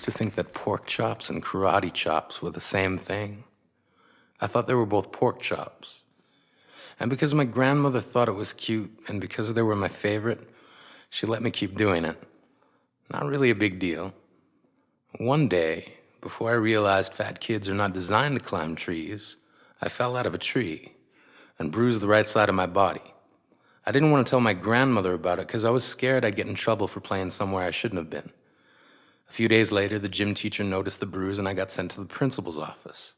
used to think that pork chops and karate chops were the same thing. I thought they were both pork chops. And because my grandmother thought it was cute, and because they were my favorite, she let me keep doing it. Not really a big deal. One day, before I realized fat kids are not designed to climb trees, I fell out of a tree and bruised the right side of my body. I didn't want to tell my grandmother about it because I was scared I'd get in trouble for playing somewhere I shouldn't have been. A few days later, the gym teacher noticed the bruise and I got sent to the principal's office.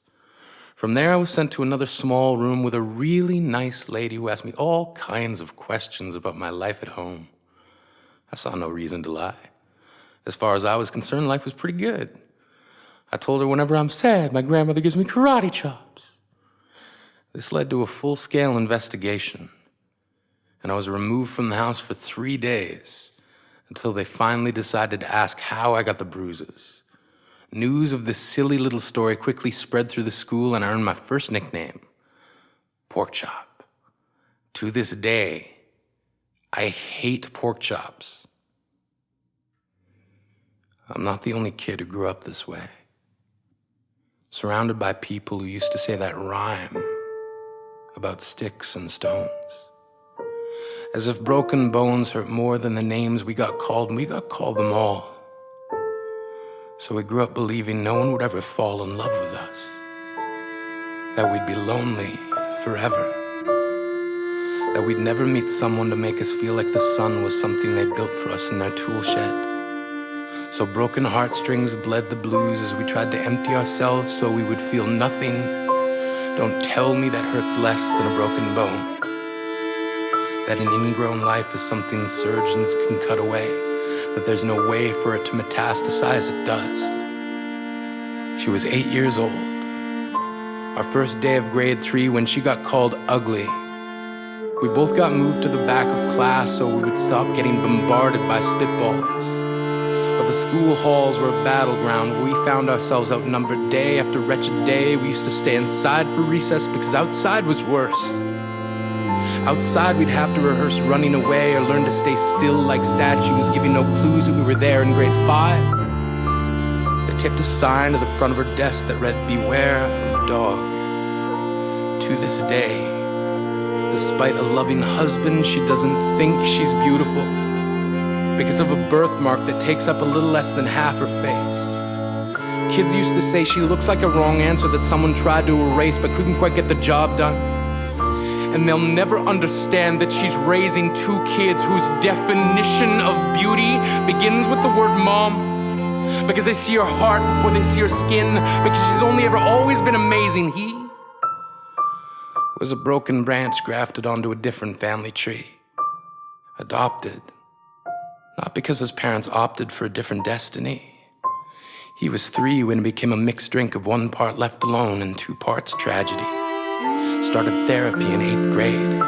From there, I was sent to another small room with a really nice lady who asked me all kinds of questions about my life at home. I saw no reason to lie. As far as I was concerned, life was pretty good. I told her whenever I'm sad, my grandmother gives me karate chops. This led to a full-scale investigation, and I was removed from the house for 3 days until they finally decided to ask how I got the bruises. News of this silly little story quickly spread through the school, and I earned my first nickname, Pork Chop. To this day, I hate pork chops. I'm not the only kid who grew up this way. Surrounded by people who used to say that rhyme about sticks and stones. As if broken bones hurt more than the names we got called, and we got called them all. So we grew up believing no one would ever fall in love with us. That we'd be lonely forever. That we'd never meet someone to make us feel like the sun was something they built for us in their tool shed. So broken heartstrings bled the blues as we tried to empty ourselves so we would feel nothing. Don't tell me that hurts less than a broken bone. That an ingrown life is something surgeons can cut away. That there's no way for it to metastasize, it does. She was 8 years old. Our first day of grade 3 when she got called ugly. We both got moved to the back of class so we would stop getting bombarded by spitballs. But the school halls were a battleground where we found ourselves outnumbered day after wretched day. We used to stay inside for recess because outside was worse. Outside we'd have to rehearse running away or learn to stay still like statues, giving no clues that we were there in grade 5. They taped a sign to the front of her desk that read, "Beware of dog." To this day, despite a loving husband, she doesn't think she's beautiful because of a birthmark that takes up a little less than half her face. Kids used to say she looks like a wrong answer that someone tried to erase but couldn't quite get the job done. And they'll never understand that she's raising 2 kids whose definition of beauty begins with the word mom. Because they see her heart before they see her skin. Because she's only ever always been amazing. He was a broken branch grafted onto a different family tree. Adopted. Not because his parents opted for a different destiny. He was 3 when it became a mixed drink of 1 part left alone and 2 parts tragedy. Started therapy in 8th grade.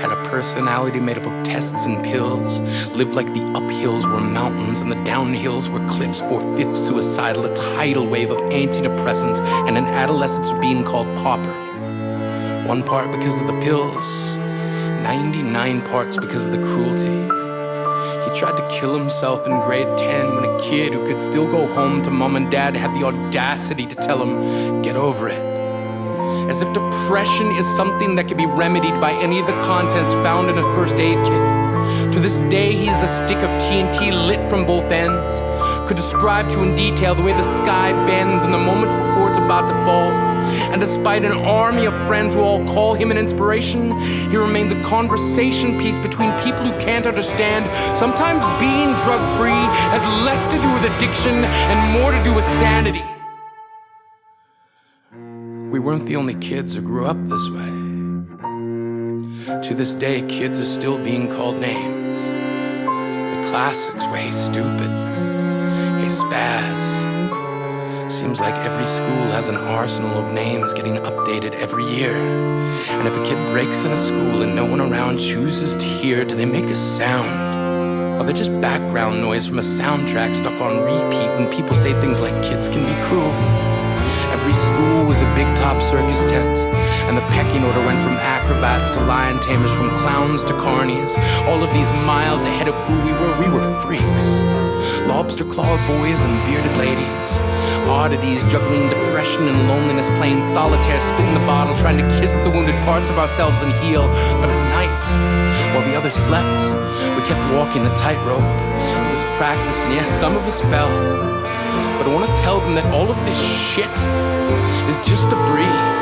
Had a personality made up of tests and pills. Lived like the uphills were mountains and the downhills were cliffs. 4/5 suicidal, a tidal wave of antidepressants, and an adolescence being called pauper. 1 part because of the pills, 99 parts because of the cruelty. He tried to kill himself in grade 10 when a kid who could still go home to mom and dad had the audacity to tell him, "Get over it." As if depression is something that can be remedied by any of the contents found in a first aid kit. To this day, he is a stick of TNT lit from both ends. Could describe to in detail the way the sky bends in the moments before it's about to fall. And despite an army of friends who all call him an inspiration, he remains a conversation piece between people who can't understand. Sometimes being drug-free has less to do with addiction and more to do with sanity. We weren't the only kids who grew up this way. To this day, kids are still being called names. The classics were, "Hey, stupid," "Hey, spaz." Seems like every school has an arsenal of names getting updated every year. And if a kid breaks in a school and no one around chooses to hear, do they make a sound? Or they just background noise from a soundtrack stuck on repeat when people say things like kids can be cruel? Every school was a big top circus tent, and the pecking order went from acrobats to lion tamers, from clowns to carnies. All of these miles ahead of who we were freaks. lobster claw boys and bearded ladies, oddities juggling depression and loneliness, playing solitaire, spinning the bottle, trying to kiss the wounded parts of ourselves and heal. But at night, while the others slept, we kept walking the tightrope. It was practice, and yes, some of us fell. But I want to tell them that all of this shit is just debris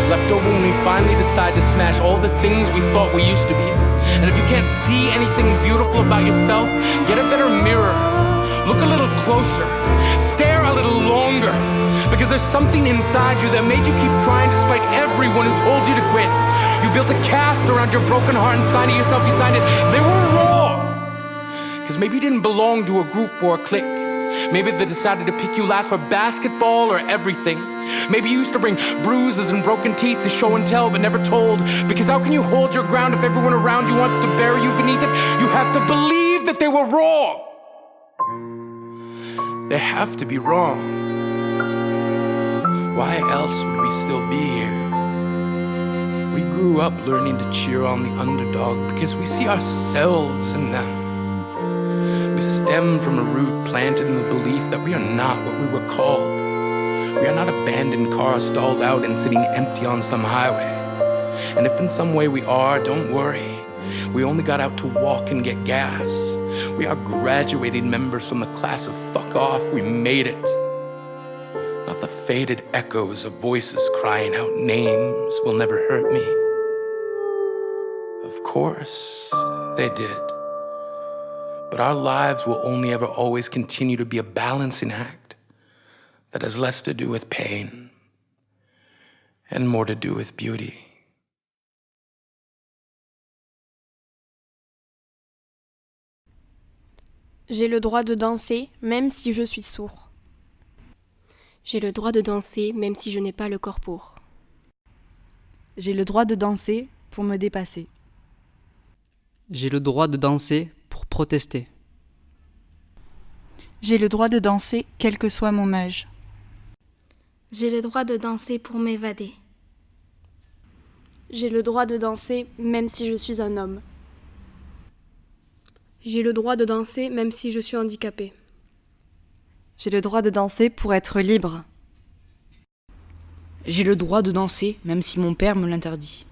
left over when we finally decide to smash all the things we thought we used to be. And if you can't see anything beautiful about yourself, get a better mirror. Look a little closer. Stare a little longer. Because there's something inside you that made you keep trying despite everyone who told you to quit. You built a cast around your broken heart and signed it yourself. You signed it. They were wrong. Because maybe you didn't belong to a group or a clique. Maybe they decided to pick you last for basketball or everything. Maybe you used to bring bruises and broken teeth to show and tell but never told. Because how can you hold your ground if everyone around you wants to bury you beneath it? You have to believe that they were wrong. They have to be wrong. Why else would we still be here? We grew up learning to cheer on the underdog because we see ourselves in them. We stem from a root planted in the belief that we are not what we were called. We are not abandoned cars stalled out and sitting empty on some highway. And if in some way we are, don't worry. We only got out to walk and get gas. We are graduating members from the class of fuck off. We made it. Not the faded echoes of voices crying out names will never hurt me. Of course, they did. But our lives will only ever always continue to be a balancing act that has less to do with pain and more to do with beauty. J'ai le droit de danser, même si je suis sourd. J'ai le droit de danser, même si je n'ai pas le corps pour. J'ai le droit de danser pour me dépasser. J'ai le droit de danser pour protester. J'ai le droit de danser, quel que soit mon âge. J'ai le droit de danser pour m'évader. J'ai le droit de danser, même si je suis un homme. J'ai le droit de danser, même si je suis handicapée. J'ai le droit de danser pour être libre. J'ai le droit de danser, même si mon père me l'interdit.